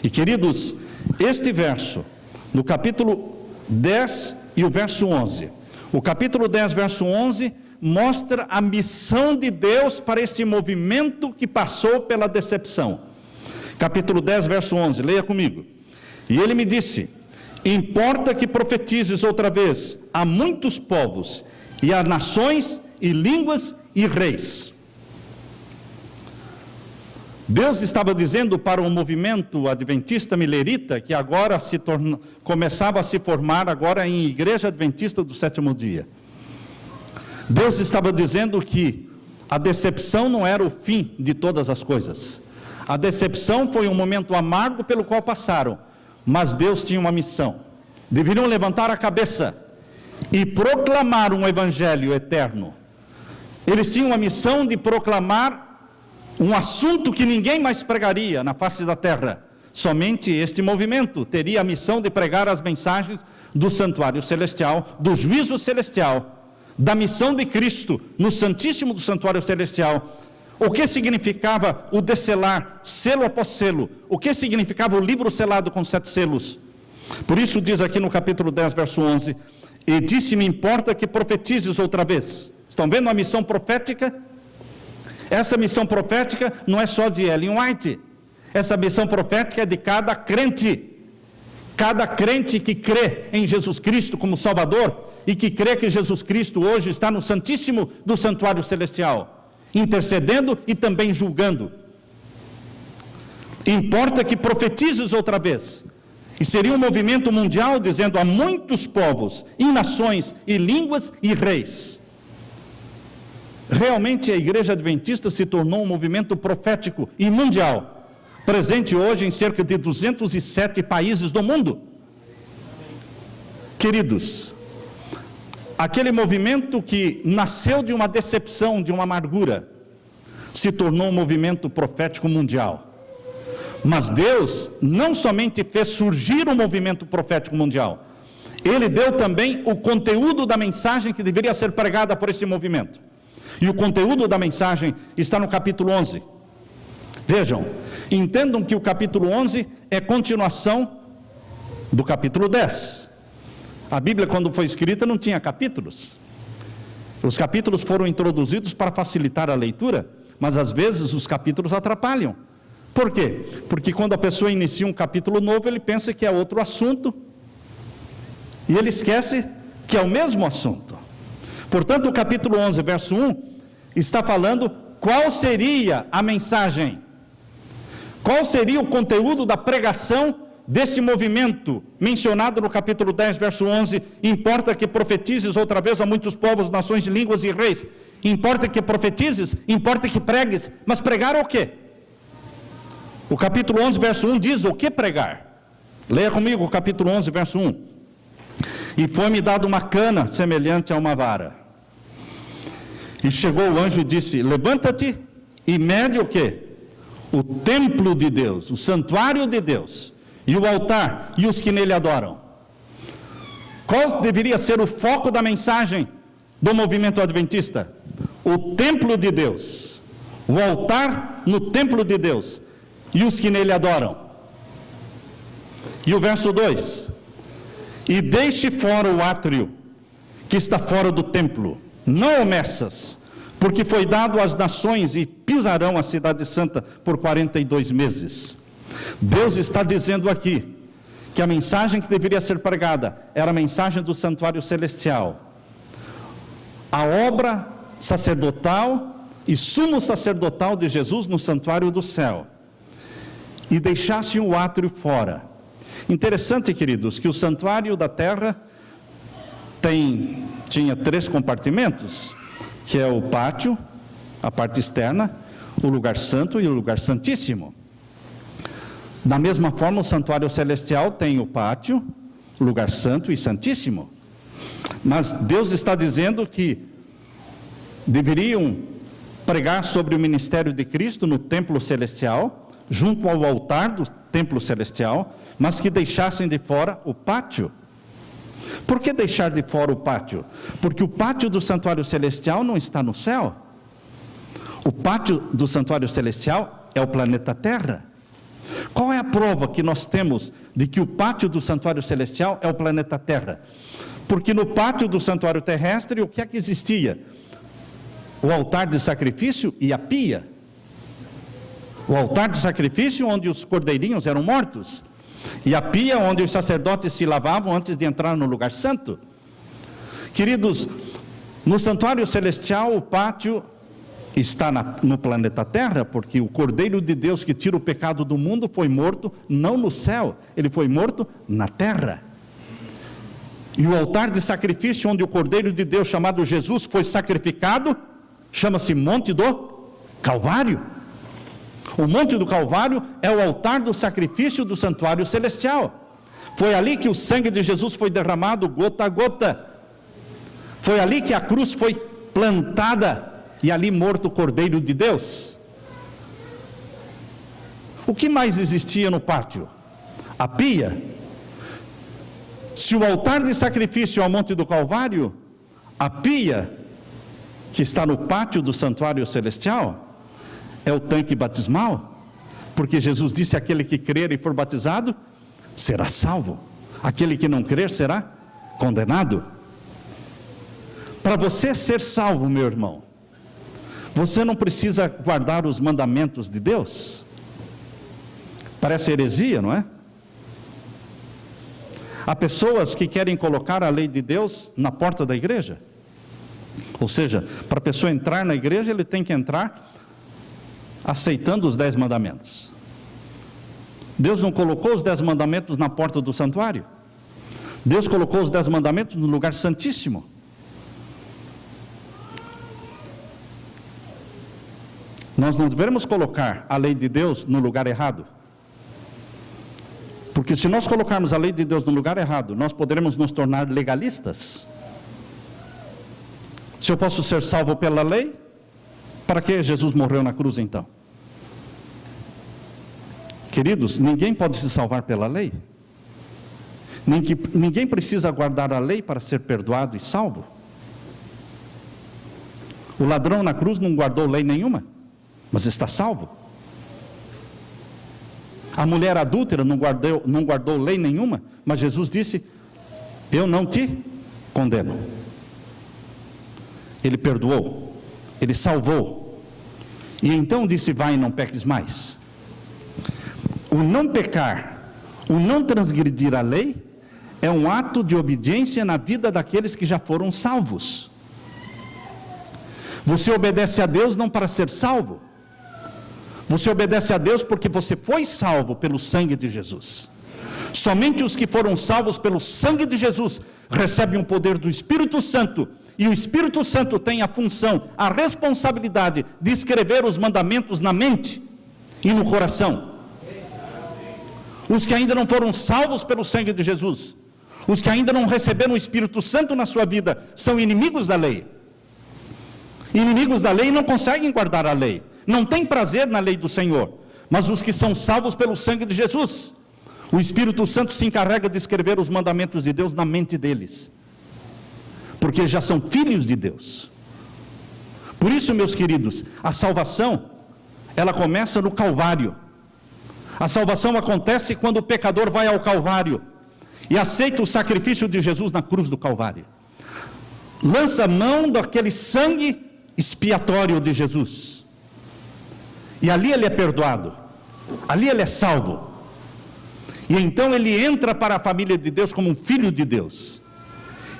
E queridos, este verso, no capítulo 10 e o verso 11, o capítulo 10, verso 11, mostra a missão de Deus para este movimento que passou pela decepção. Capítulo 10, verso 11, leia comigo. E ele me disse: importa que profetizes outra vez a muitos povos, e a nações, e línguas, e reis. Deus estava dizendo para o movimento adventista milerita, que agora começava a se formar agora em Igreja Adventista do Sétimo Dia. Deus estava dizendo que a decepção não era o fim de todas as coisas. A decepção foi um momento amargo pelo qual passaram, mas Deus tinha uma missão. Deveriam levantar a cabeça e proclamar um evangelho eterno. Eles tinham a missão de proclamar um assunto que ninguém mais pregaria na face da terra. Somente este movimento teria a missão de pregar as mensagens do santuário celestial, do juízo celestial, da missão de Cristo no santíssimo do santuário celestial. O que significava o desselar, selo após selo? O que significava o livro selado com 7 selos? Por isso diz aqui no capítulo 10, verso 11: e disse-me, importa que profetizes outra vez. Estão vendo a missão profética? Essa missão profética não é só de Ellen White. Essa missão profética é de cada crente. Cada crente que crê em Jesus Cristo como Salvador e que crê que Jesus Cristo hoje está no Santíssimo do Santuário Celestial, intercedendo e também julgando. Importa que profetizes outra vez. E seria um movimento mundial dizendo a muitos povos, e nações, e línguas, e reis. Realmente a Igreja Adventista se tornou um movimento profético e mundial, presente hoje em cerca de 207 países do mundo. Queridos, aquele movimento que nasceu de uma decepção, de uma amargura, se tornou um movimento profético mundial. Mas Deus não somente fez surgir um movimento profético mundial, Ele deu também o conteúdo da mensagem que deveria ser pregada por esse movimento. E o conteúdo da mensagem está no capítulo 11, Vejam, entendam que o capítulo 11 é continuação do capítulo 10. A Bíblia, quando foi escrita, não tinha capítulos. Os capítulos foram introduzidos para facilitar a leitura, mas às vezes os capítulos atrapalham. Por quê? Porque quando a pessoa inicia um capítulo novo, ele pensa que é outro assunto, e ele esquece que é o mesmo assunto. Portanto, o capítulo 11, verso 1, está falando qual seria a mensagem, qual seria o conteúdo da pregação desse movimento mencionado no capítulo 10, verso 11. Importa que profetizes outra vez a muitos povos, nações, línguas e reis. Importa que profetizes, importa que pregues, mas pregar o quê? O capítulo 11, verso 1 diz o que pregar. Leia comigo o capítulo 11, verso 1. E foi-me dado uma cana semelhante a uma vara. E chegou o anjo e disse: levanta-te e mede o quê? O templo de Deus, o santuário de Deus, e o altar, e os que nele adoram. Qual deveria ser o foco da mensagem do movimento adventista? O templo de Deus, o altar no templo de Deus, e os que nele adoram. E o verso 2: e deixe fora o átrio, que está fora do templo, não o meças, porque foi dado às nações, e pisarão a cidade santa por 42 meses. Deus está dizendo aqui, que a mensagem que deveria ser pregada, era a mensagem do santuário celestial. A obra sacerdotal e sumo sacerdotal de Jesus no santuário do céu. E deixasse o átrio fora. Interessante, queridos, que o santuário da terra tinha 3 compartimentos, que é o pátio, a parte externa, o lugar santo e o lugar santíssimo. Da mesma forma, o santuário celestial tem o pátio, lugar santo e santíssimo. Mas Deus está dizendo que deveriam pregar sobre o ministério de Cristo no templo celestial, junto ao altar do templo celestial, mas que deixassem de fora o pátio. Por que deixar de fora o pátio? Porque o pátio do santuário celestial não está no céu. O pátio do santuário celestial é o planeta Terra. Qual é a prova que nós temos de que o pátio do santuário celestial é o planeta Terra? Porque no pátio do santuário terrestre, o que é que existia? O altar de sacrifício e a pia. O altar de sacrifício onde os cordeirinhos eram mortos, e a pia onde os sacerdotes se lavavam antes de entrar no lugar santo. Queridos, no santuário celestial, o pátio está no planeta Terra, porque o Cordeiro de Deus que tira o pecado do mundo foi morto não no céu, ele foi morto na terra. E o altar de sacrifício onde o Cordeiro de Deus chamado Jesus foi sacrificado, chama-se Monte do Calvário. O Monte do Calvário é o altar do sacrifício do santuário celestial. Foi ali que o sangue de Jesus foi derramado gota a gota. Foi ali que a cruz foi plantada e ali morto o Cordeiro de Deus. O que mais existia no pátio? A pia. Se o altar de sacrifício é o Monte do Calvário, a pia que está no pátio do santuário celestial é o tanque batismal, porque Jesus disse: aquele que crer e for batizado será salvo, aquele que não crer será condenado. Para você ser salvo, meu irmão, você não precisa guardar os mandamentos de Deus. Parece heresia, não é? Há pessoas que querem colocar a lei de Deus na porta da igreja. Ou seja, para a pessoa entrar na igreja, ele tem que entrar aceitando os 10 mandamentos. Deus não colocou os 10 mandamentos na porta do santuário. Deus colocou os 10 mandamentos no lugar santíssimo. Nós não devemos colocar a lei de Deus no lugar errado. Porque se nós colocarmos a lei de Deus no lugar errado, nós poderemos nos tornar legalistas. Se eu posso ser salvo pela lei, para que Jesus morreu na cruz então? Queridos, ninguém pode se salvar pela lei. Ninguém precisa guardar a lei para ser perdoado e salvo. O ladrão na cruz não guardou lei nenhuma, mas está salvo. A mulher adúltera não guardou lei nenhuma, mas Jesus disse: eu não te condeno. Ele perdoou, ele salvou. E então disse: vai e não peques mais. O não pecar, o não transgredir a lei, é um ato de obediência na vida daqueles que já foram salvos. Você obedece a Deus não para ser salvo. Você obedece a Deus porque você foi salvo pelo sangue de Jesus. Somente os que foram salvos pelo sangue de Jesus recebem o poder do Espírito Santo. E o Espírito Santo tem a função, a responsabilidade de escrever os mandamentos na mente e no coração. Os que ainda não foram salvos pelo sangue de Jesus, os que ainda não receberam o Espírito Santo na sua vida, são inimigos da lei. Inimigos da lei não conseguem guardar a lei, não têm prazer na lei do Senhor. Mas os que são salvos pelo sangue de Jesus, o Espírito Santo se encarrega de escrever os mandamentos de Deus na mente deles, porque já são filhos de Deus. Por isso, meus queridos, a salvação, ela começa no Calvário. A salvação acontece quando o pecador vai ao Calvário e aceita o sacrifício de Jesus na cruz do Calvário. Lança mão daquele sangue expiatório de Jesus. E ali ele é perdoado, ali ele é salvo. E então ele entra para a família de Deus como um filho de Deus.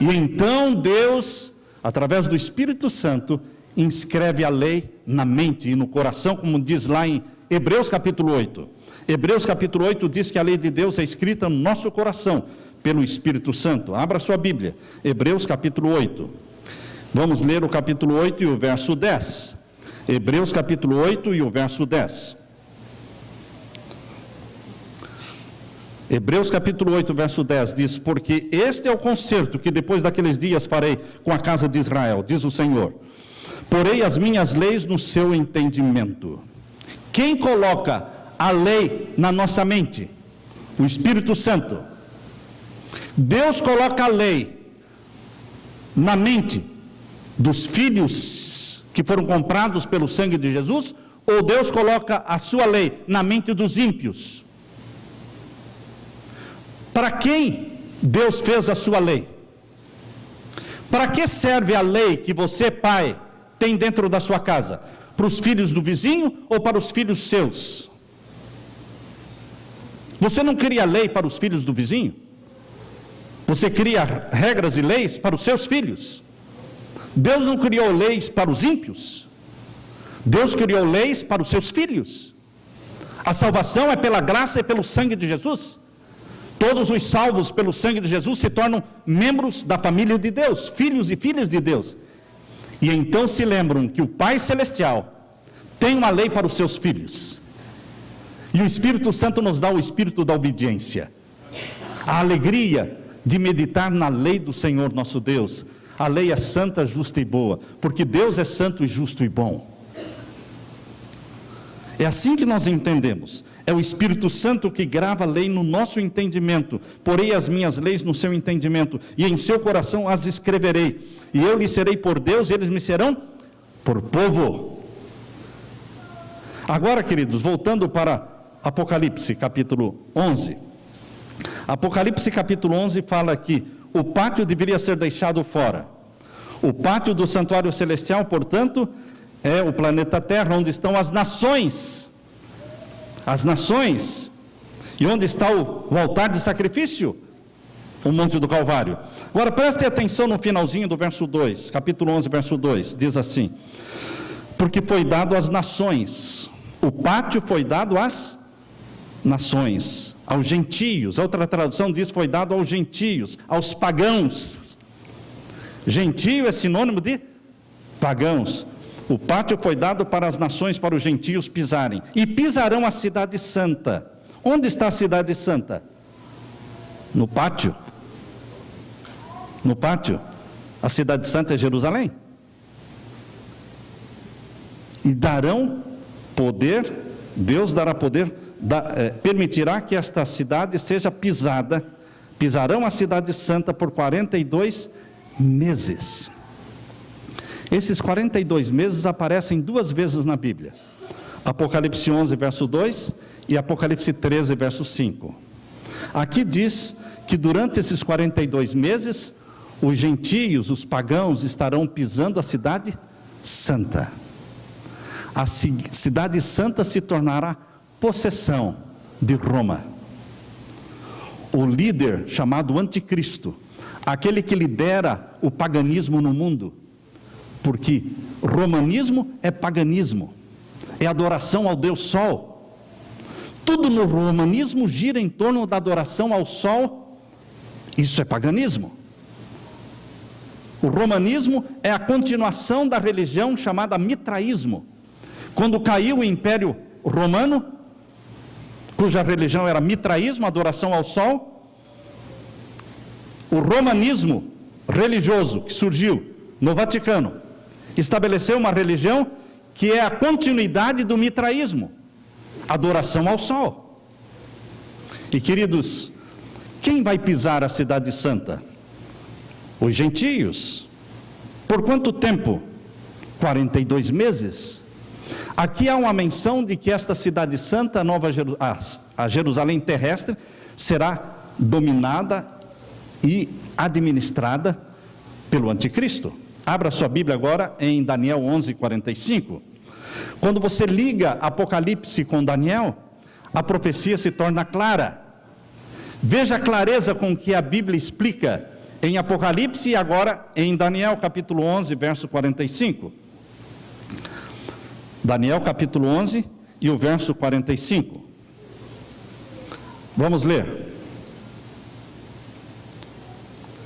E então Deus, através do Espírito Santo, inscreve a lei na mente e no coração, como diz lá em Hebreus capítulo 8. Hebreus capítulo 8 diz que a lei de Deus é escrita no nosso coração, pelo Espírito Santo. Abra sua Bíblia, Hebreus capítulo 8. Vamos ler o capítulo 8 e o verso 10. Hebreus capítulo 8 e o verso 10. Hebreus capítulo 8, verso 10 diz: porque este é o concerto que depois daqueles dias farei com a casa de Israel, diz o Senhor. Porei as minhas leis no seu entendimento. Quem coloca a lei na nossa mente? O Espírito Santo. Deus coloca a lei na mente dos filhos que foram comprados pelo sangue de Jesus, ou Deus coloca a sua lei na mente dos ímpios? Para quem Deus fez a sua lei? Para que serve a lei que você, pai, tem dentro da sua casa? Para os filhos do vizinho ou para os filhos seus? Você não cria lei para os filhos do vizinho? Você cria regras e leis para os seus filhos? Deus não criou leis para os ímpios. Deus criou leis para os seus filhos. A salvação é pela graça e pelo sangue de Jesus. Todos os salvos pelo sangue de Jesus se tornam membros da família de Deus, filhos e filhas de Deus. E então se lembram que o Pai Celestial tem uma lei para os seus filhos. E o Espírito Santo nos dá o espírito da obediência, a alegria de meditar na lei do Senhor nosso Deus. A lei é santa, justa e boa, porque Deus é santo e justo e bom. É assim que nós entendemos. É o Espírito Santo que grava a lei no nosso entendimento. Porei as minhas leis no seu entendimento, e em seu coração as escreverei. E eu lhes serei por Deus, e eles me serão por povo. Agora, queridos, voltando para Apocalipse, capítulo 11. Apocalipse, capítulo 11, fala que o pátio deveria ser deixado fora. O pátio do santuário celestial, portanto, é o planeta Terra, onde estão as nações. As nações. E onde está o altar de sacrifício? O Monte do Calvário. Agora preste atenção no finalzinho do verso 2, capítulo 11, verso 2, diz assim: porque foi dado às nações. O pátio foi dado às nações, aos gentios. Outra tradução diz: foi dado aos gentios, aos pagãos. Gentio é sinônimo de pagãos. O pátio foi dado para as nações, para os gentios pisarem. E pisarão a cidade santa. Onde está a cidade santa? No pátio. No pátio. A cidade santa é Jerusalém. E darão poder, Deus dará poder, permitirá que esta cidade seja pisada. Pisarão a cidade santa por 42 meses. Esses 42 meses aparecem duas vezes na Bíblia. Apocalipse 11, verso 2, e Apocalipse 13, verso 5. Aqui diz que durante esses 42 meses, os gentios, os pagãos, estarão pisando a cidade santa. A cidade santa se tornará possessão de Roma. O líder chamado Anticristo, aquele que lidera o paganismo no mundo, porque romanismo é paganismo, é adoração ao Deus Sol. Tudo no romanismo gira em torno da adoração ao Sol. Isso é paganismo. O romanismo é a continuação da religião chamada mitraísmo. Quando caiu o Império Romano, cuja religião era mitraísmo, adoração ao Sol, o romanismo religioso que surgiu no Vaticano estabeleceu uma religião que é a continuidade do mitraísmo, adoração ao Sol. E queridos, quem vai pisar a cidade santa? Os gentios. Por quanto tempo? 42 meses. Aqui há uma menção de que esta cidade santa, a Jerusalém terrestre, será dominada e administrada pelo Anticristo. Abra sua Bíblia agora em Daniel 11:45. Quando você liga Apocalipse com Daniel, a profecia se torna clara. Veja a clareza com que a Bíblia explica em Apocalipse e agora em Daniel capítulo 11, verso 45. Daniel capítulo 11 e o verso 45. Vamos ler.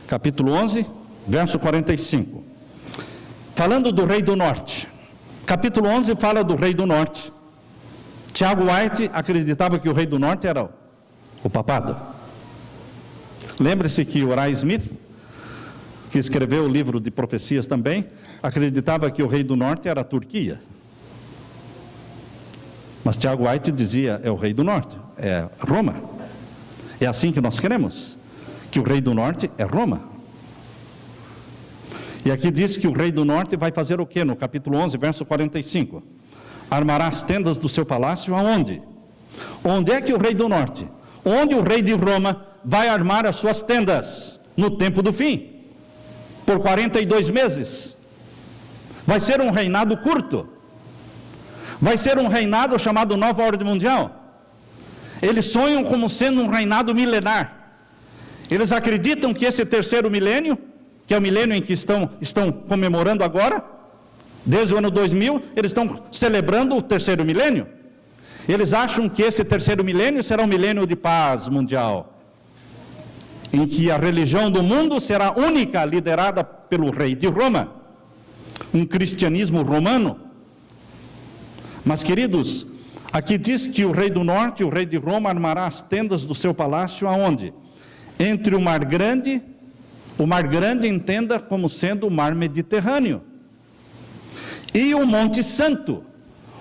Capítulo 11, verso 45. Falando do rei do norte. Capítulo 11 fala do rei do norte. Tiago White acreditava que o rei do norte era o papado. Lembre-se que Uriah Smith, que escreveu o livro de profecias também, acreditava que o rei do norte era a Turquia. Mas Tiago White dizia, é o rei do norte, é Roma. É assim que nós queremos, que o rei do norte é Roma. E aqui diz que o rei do norte vai fazer o quê? No capítulo 11, verso 45. Armará as tendas do seu palácio aonde? Onde é que o rei do norte, onde o rei de Roma vai armar as suas tendas? No tempo do fim, por 42 meses. Vai ser um reinado curto. Vai ser um reinado chamado Nova Ordem Mundial. Eles sonham como sendo um reinado milenar. Eles acreditam que esse terceiro milênio, que é o milênio em que estão comemorando agora, desde o ano 2000, eles estão celebrando o terceiro milênio. Eles acham que esse terceiro milênio será um milênio de paz mundial, em que a religião do mundo será única, liderada pelo rei de Roma, um cristianismo romano. Mas queridos, aqui diz que o rei do norte, o rei de Roma, armará as tendas do seu palácio aonde? Entre o mar grande entenda como sendo o mar Mediterrâneo, e o Monte Santo.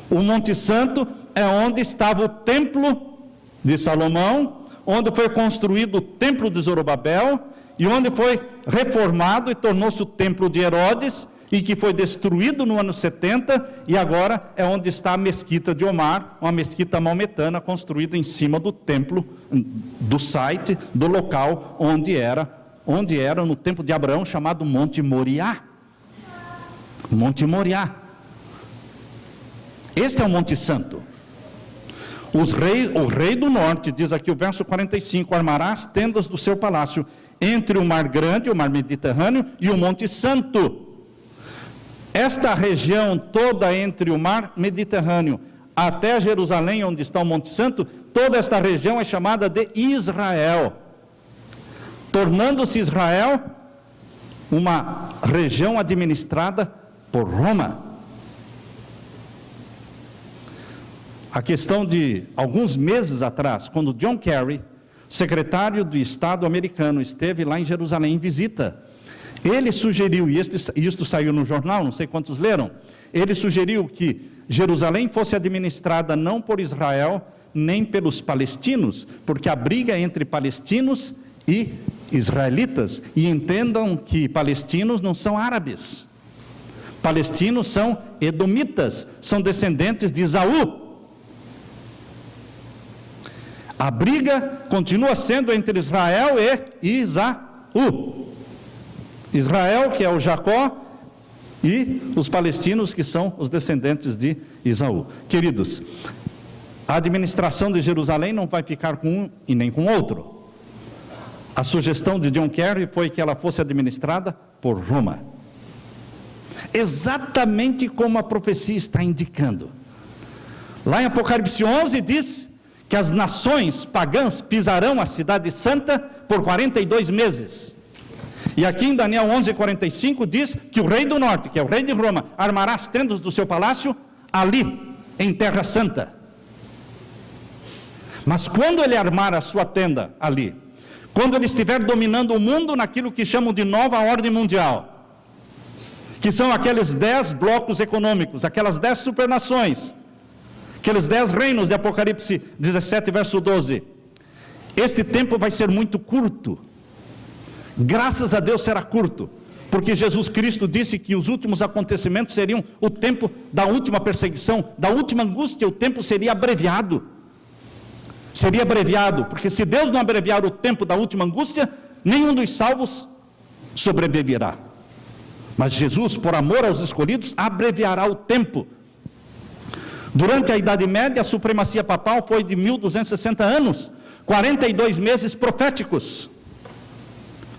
O Monte Santo é onde estava o templo de Salomão, onde foi construído o templo de Zorobabel, e onde foi reformado e tornou-se o templo de Herodes, e que foi destruído no ano 70, e agora é onde está a mesquita de Omar, uma mesquita maometana construída em cima do templo, do site, do local onde era no tempo de Abraão, chamado Monte Moriá. Monte Moriá. Este é o Monte Santo. O rei do norte, diz aqui o verso 45, armará as tendas do seu palácio entre o mar grande, o mar Mediterrâneo, e o Monte Santo. Esta região toda entre o mar Mediterrâneo até Jerusalém, onde está o Monte Santo, toda esta região é chamada de Israel, tornando-se Israel uma região administrada por Roma. A questão de alguns meses atrás, quando John Kerry, secretário de Estado americano, esteve lá em Jerusalém em visita, ele sugeriu, e isto saiu no jornal, não sei quantos leram, ele sugeriu que Jerusalém fosse administrada não por Israel, nem pelos palestinos, porque a briga é entre palestinos e israelitas, e entendam que palestinos não são árabes, palestinos são edomitas, são descendentes de Esaú. A briga continua sendo entre Israel e Esaú. Israel, que é o Jacó, e os palestinos, que são os descendentes de Esaú. Queridos, a administração de Jerusalém não vai ficar com um e nem com outro. A sugestão de John Kerry foi que ela fosse administrada por Roma. Exatamente como a profecia está indicando. Lá em Apocalipse 11 diz que as nações pagãs pisarão a cidade santa por 42 meses. E aqui em Daniel 11:45 diz que o rei do norte, que é o rei de Roma, armará as tendas do seu palácio ali, em terra santa. Mas quando ele armar a sua tenda ali, quando ele estiver dominando o mundo naquilo que chamam de nova ordem mundial, que são aqueles 10 blocos econômicos, aquelas 10 supernações, aqueles 10 reinos de Apocalipse 17, verso 12, este tempo vai ser muito curto. Graças a Deus será curto, porque Jesus Cristo disse que os últimos acontecimentos seriam o tempo da última perseguição, da última angústia. O tempo seria abreviado. Seria abreviado, porque se Deus não abreviar o tempo da última angústia, nenhum dos salvos sobreviverá. Mas Jesus, por amor aos escolhidos, abreviará o tempo. Durante a Idade Média, a supremacia papal foi de 1260 anos, 42 meses proféticos,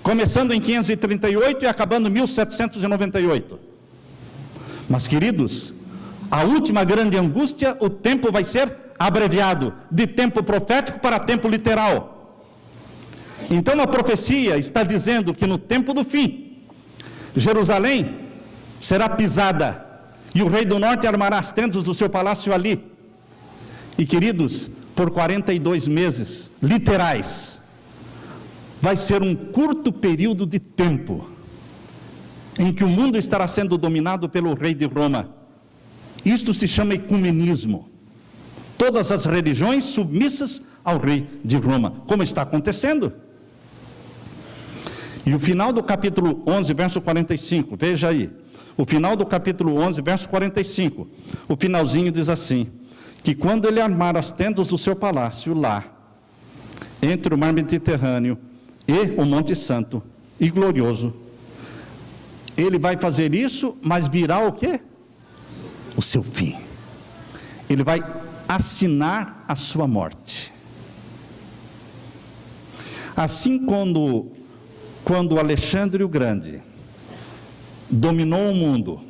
começando em 538 e acabando em 1798. Mas, queridos, a última grande angústia, o tempo vai ser abreviado, de tempo profético para tempo literal. Então a profecia está dizendo que no tempo do fim, Jerusalém será pisada, e o rei do norte armará as tendas do seu palácio ali. E, queridos, por 42 meses, literais, vai ser um curto período de tempo, em que o mundo estará sendo dominado pelo rei de Roma. Isto se chama ecumenismo. Todas as religiões submissas ao rei de Roma, como está acontecendo. E o final do capítulo 11, verso 45, veja aí. O final do capítulo 11, verso 45, o finalzinho diz assim, que quando ele armar as tendas do seu palácio lá, entre o mar Mediterrâneo e o Monte Santo e glorioso, ele vai fazer isso, mas virá o quê? O seu fim. Ele vai assinar a sua morte. Assim, quando Alexandre o Grande dominou o mundo,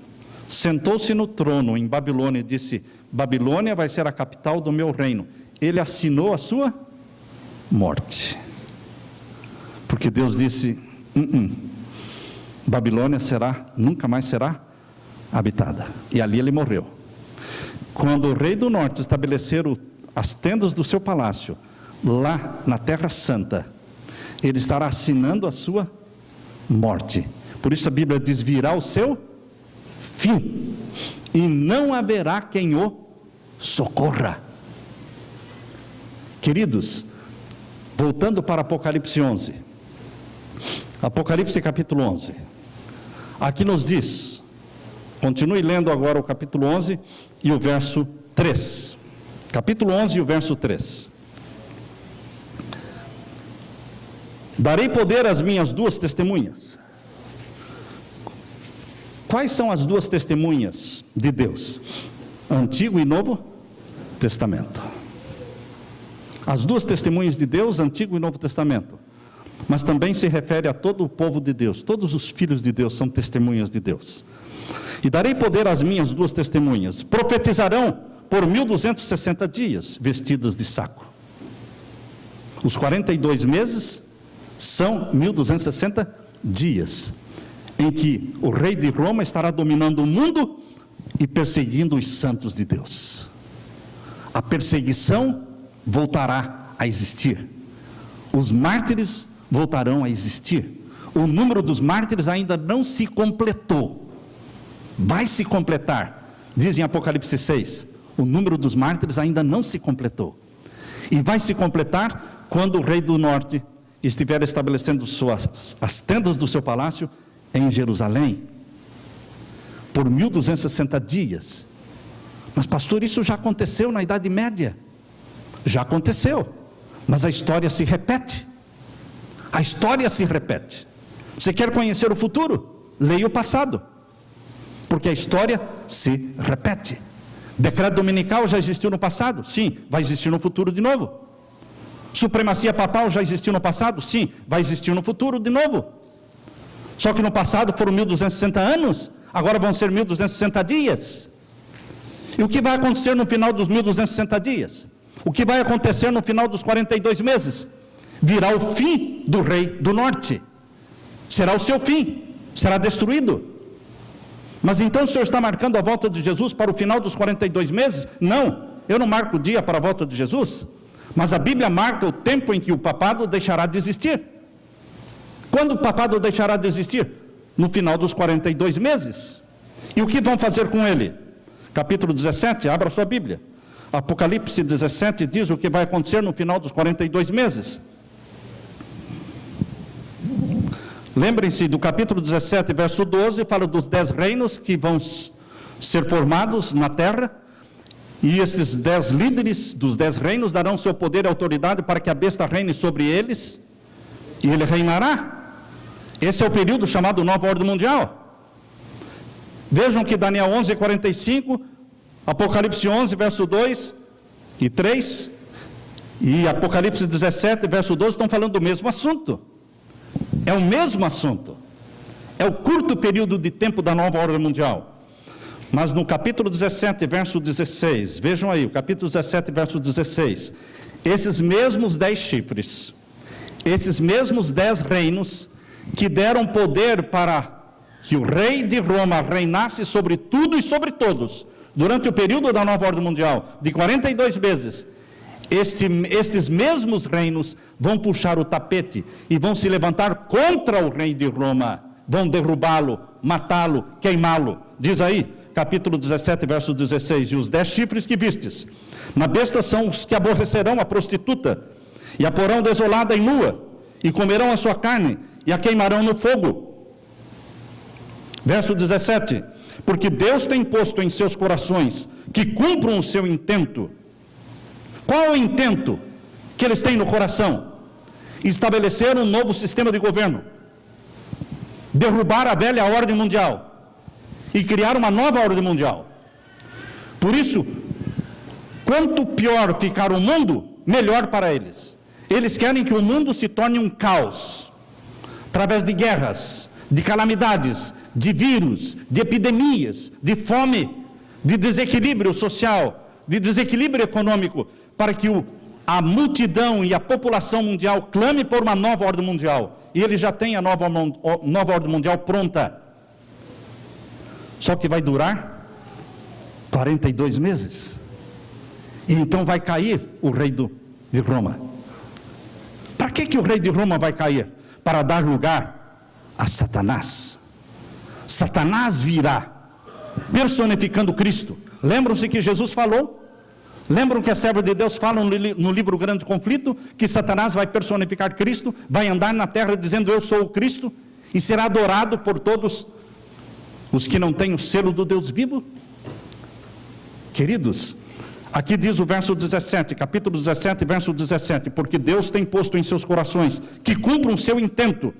sentou-se no trono em Babilônia e disse, Babilônia vai ser a capital do meu reino, ele assinou a sua morte, porque Deus disse, Babilônia nunca mais será habitada, e ali ele morreu. Quando o rei do norte estabelecer as tendas do seu palácio, lá na Terra Santa, ele estará assinando a sua morte. Por isso a Bíblia diz, virá o seu fim, e não haverá quem o socorra. Queridos, voltando para Apocalipse 11, Apocalipse capítulo 11, aqui nos diz, continue lendo agora o capítulo 11 e o verso 3, capítulo 11 e o verso 3, darei poder às minhas duas testemunhas. Quais são as duas testemunhas de Deus? Antigo e Novo Testamento. As duas testemunhas de Deus, Antigo e Novo Testamento. Mas também se refere a todo o povo de Deus. Todos os filhos de Deus são testemunhas de Deus. E darei poder às minhas duas testemunhas. Profetizarão por 1260 dias, vestidas de saco. Os 42 meses são 1260 dias, em que o rei de Roma estará dominando o mundo e perseguindo os santos de Deus. A perseguição voltará a existir. Os mártires voltarão a existir. O número dos mártires ainda não se completou. Vai se completar. Diz em Apocalipse 6, o número dos mártires ainda não se completou. E vai se completar quando o rei do norte estiver estabelecendo as tendas do seu palácio em Jerusalém, por 1260 dias. Mas pastor, isso já aconteceu na Idade Média? Já aconteceu, Mas a história se repete. A história se repete. Você quer conhecer o futuro? Leia o passado. Porque a história se repete. Decreto dominical já existiu no passado? Sim, vai existir no futuro de novo. Supremacia papal já existiu no passado? Sim, vai existir no futuro de novo. Só que no passado foram 1260 anos, agora vão ser 1260 dias. E o que vai acontecer no final dos 1260 dias? O que vai acontecer no final dos 42 meses? Virá o fim do rei do norte. Será o seu fim, será destruído. Mas então o Senhor está marcando a volta de Jesus para o final dos 42 meses? Não, eu não marco o dia para a volta de Jesus. Mas a Bíblia marca o tempo em que o papado deixará de existir. Quando o papado deixará de existir? No final dos 42 meses. E o que vão fazer com ele? Capítulo 17, abra sua Bíblia. Apocalipse 17 diz o que vai acontecer no final dos 42 meses. Lembrem-se do capítulo 17, verso 12, fala dos 10 reinos que vão ser formados na terra. E esses 10 líderes dos 10 reinos darão seu poder e autoridade para que a besta reine sobre eles, e ele reinará. Esse é o período chamado Nova Ordem Mundial. Vejam que Daniel 11:45, Apocalipse 11, verso 2 e 3, e Apocalipse 17, verso 12, estão falando do mesmo assunto. É o mesmo assunto. É o curto período de tempo da Nova Ordem Mundial. Mas no capítulo 17, verso 16, vejam aí, o capítulo 17, verso 16, esses mesmos 10 chifres, esses mesmos 10 reinos, que deram poder para que o rei de Roma reinasse sobre tudo e sobre todos, durante o período da Nova Ordem Mundial, de 42 meses, estes mesmos reinos vão puxar o tapete e vão se levantar contra o rei de Roma, vão derrubá-lo, matá-lo, queimá-lo. Diz aí, capítulo 17, verso 16, e os 10 chifres que vistes, na besta são os que aborrecerão a prostituta, e a porão desolada e nua, e comerão a sua carne, e a queimarão no fogo. Verso 17, porque Deus tem posto em seus corações, que cumpram o seu intento. Qual é o intento que eles têm no coração? Estabelecer um novo sistema de governo, derrubar a velha ordem mundial, e criar uma nova ordem mundial. Por isso, quanto pior ficar o mundo, melhor para eles. Eles querem que o mundo se torne um caos, através de guerras, de calamidades, de vírus, de epidemias, de fome, de desequilíbrio social, de desequilíbrio econômico, para que a multidão e a população mundial clame por uma nova ordem mundial. E eles já têm a nova ordem mundial pronta. Só que vai durar 42 meses. E então vai cair o rei de Roma. Para que o rei de Roma vai cair? Para dar lugar a Satanás. Satanás virá, personificando Cristo. Lembram-se que Jesus falou? Lembram que a serva de Deus fala no livro Grande Conflito, que Satanás vai personificar Cristo, vai andar na terra dizendo eu sou o Cristo, e será adorado por todos os que não têm o selo do Deus vivo? Queridos, aqui diz o verso 17, capítulo 17, verso 17, porque Deus tem posto em seus corações que cumpram o seu intento,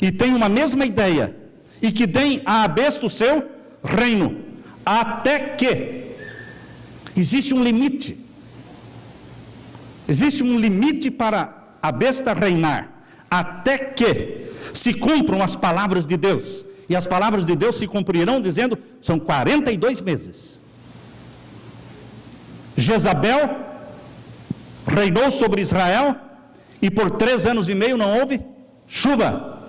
e tem uma mesma ideia, e que deem à besta o seu reino, até que existe um limite para a besta reinar, até que se cumpram as palavras de Deus. E as palavras de Deus se cumprirão dizendo, são 42 meses. Jezabel reinou sobre Israel, e por 3 anos e meio não houve chuva.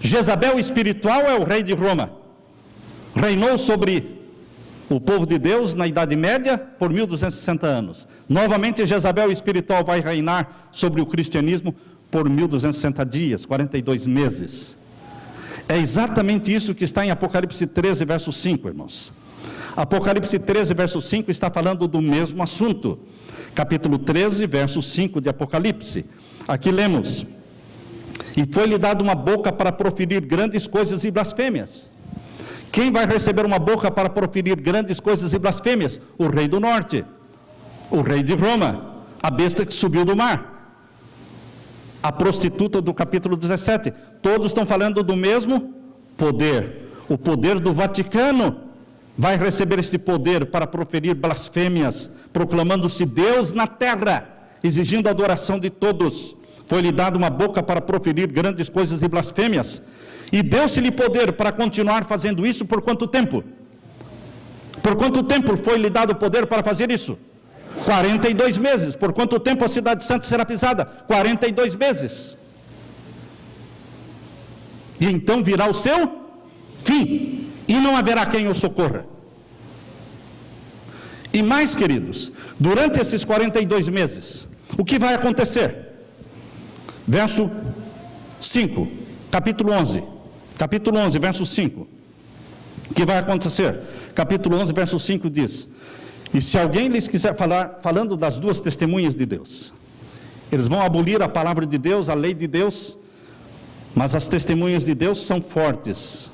Jezabel espiritual é o rei de Roma. Reinou sobre o povo de Deus na Idade Média por 1260 anos. Novamente Jezabel espiritual vai reinar sobre o cristianismo por 1260 dias, 42 meses. É exatamente isso que está em Apocalipse 13, verso 5, irmãos. Apocalipse 13, verso 5 está falando do mesmo assunto. Capítulo 13, verso 5 de Apocalipse. Aqui lemos: e foi-lhe dado uma boca para proferir grandes coisas e blasfêmias. Quem vai receber uma boca para proferir grandes coisas e blasfêmias? O rei do norte, o rei de Roma, a besta que subiu do mar. a prostituta do capítulo 17. Todos estão falando do mesmo poder. O poder do Vaticano vai receber esse poder para proferir blasfêmias, proclamando-se Deus na terra, exigindo a adoração de todos. Foi-lhe dado uma boca para proferir grandes coisas e blasfêmias. E deu-se-lhe poder para continuar fazendo isso por quanto tempo? Por quanto tempo foi-lhe dado o poder para fazer isso? 42 meses. Por quanto tempo a cidade santa será pisada? 42 meses. E então virá o seu fim, e não haverá quem o socorra. E mais, queridos, durante esses 42 meses, o que vai acontecer? Verso 5, capítulo 11, verso 5. O que vai acontecer? Capítulo 11, verso 5 diz: e se alguém lhes quiser falar, falando das duas testemunhas de Deus, eles vão abolir a palavra de Deus, a lei de Deus, mas as testemunhas de Deus são fortes.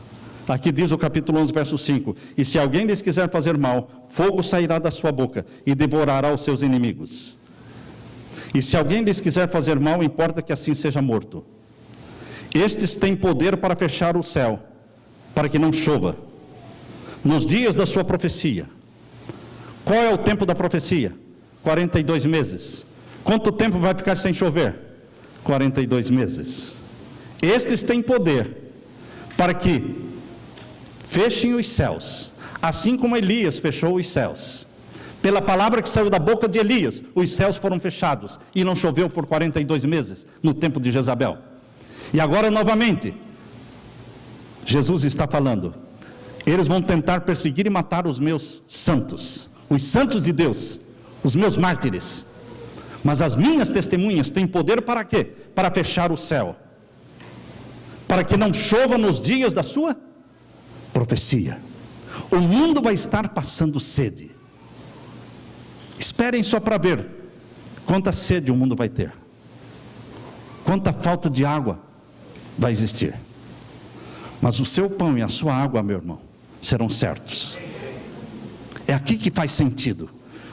Aqui diz o capítulo 11, verso 5: e se alguém lhes quiser fazer mal, fogo sairá da sua boca e devorará os seus inimigos. E se alguém lhes quiser fazer mal, importa que assim seja morto. Estes têm poder para fechar o céu, para que não chova, nos dias da sua profecia. Qual é o tempo da profecia? 42 meses. Quanto tempo vai ficar sem chover? 42 meses. Estes têm poder para que fechem os céus, assim como Elias fechou os céus. Pela palavra que saiu da boca de Elias, os céus foram fechados e não choveu por 42 meses, no tempo de Jezabel. E agora novamente, Jesus está falando: eles vão tentar perseguir e matar os meus santos, os santos de Deus, os meus mártires. Mas as minhas testemunhas têm poder para quê? Para fechar o céu, para que não chova nos dias da sua profecia. O mundo vai estar passando sede. Esperem só para ver quanta sede o mundo vai ter, quanta falta de água vai existir. Mas o seu pão e a sua água, meu irmão, serão certos. É aqui que faz sentido.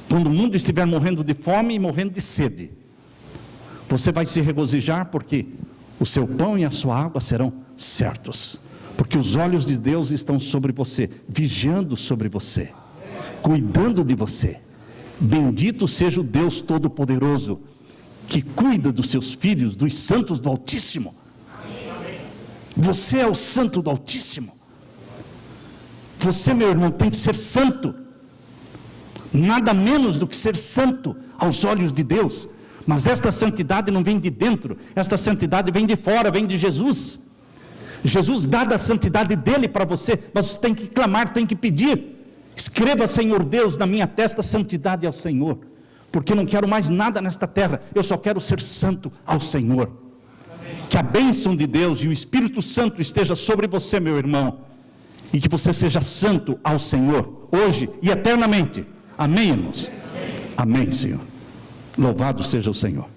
Quando o mundo estiver morrendo de fome e morrendo de sede, você vai se regozijar, porque o seu pão e a sua água serão certos, porque os olhos de Deus estão sobre você, vigiando sobre você, cuidando de você. Bendito seja o Deus Todo-Poderoso, que cuida dos seus filhos, dos santos do Altíssimo. Você é o santo do Altíssimo. Você, meu irmão, tem que ser santo. Nada menos do que ser santo aos olhos de Deus. Mas esta santidade não vem de dentro, esta santidade vem de fora, vem de Jesus. Jesus dá da santidade dele para você, mas você tem que clamar, tem que pedir. Escreva, Senhor Deus, na minha testa santidade ao Senhor, porque não quero mais nada nesta terra, eu só quero ser santo ao Senhor. Que a bênção de Deus e o Espírito Santo esteja sobre você, meu irmão, e que você seja santo ao Senhor, hoje e eternamente. Amém, irmãos? Amém, Senhor. Louvado seja o Senhor.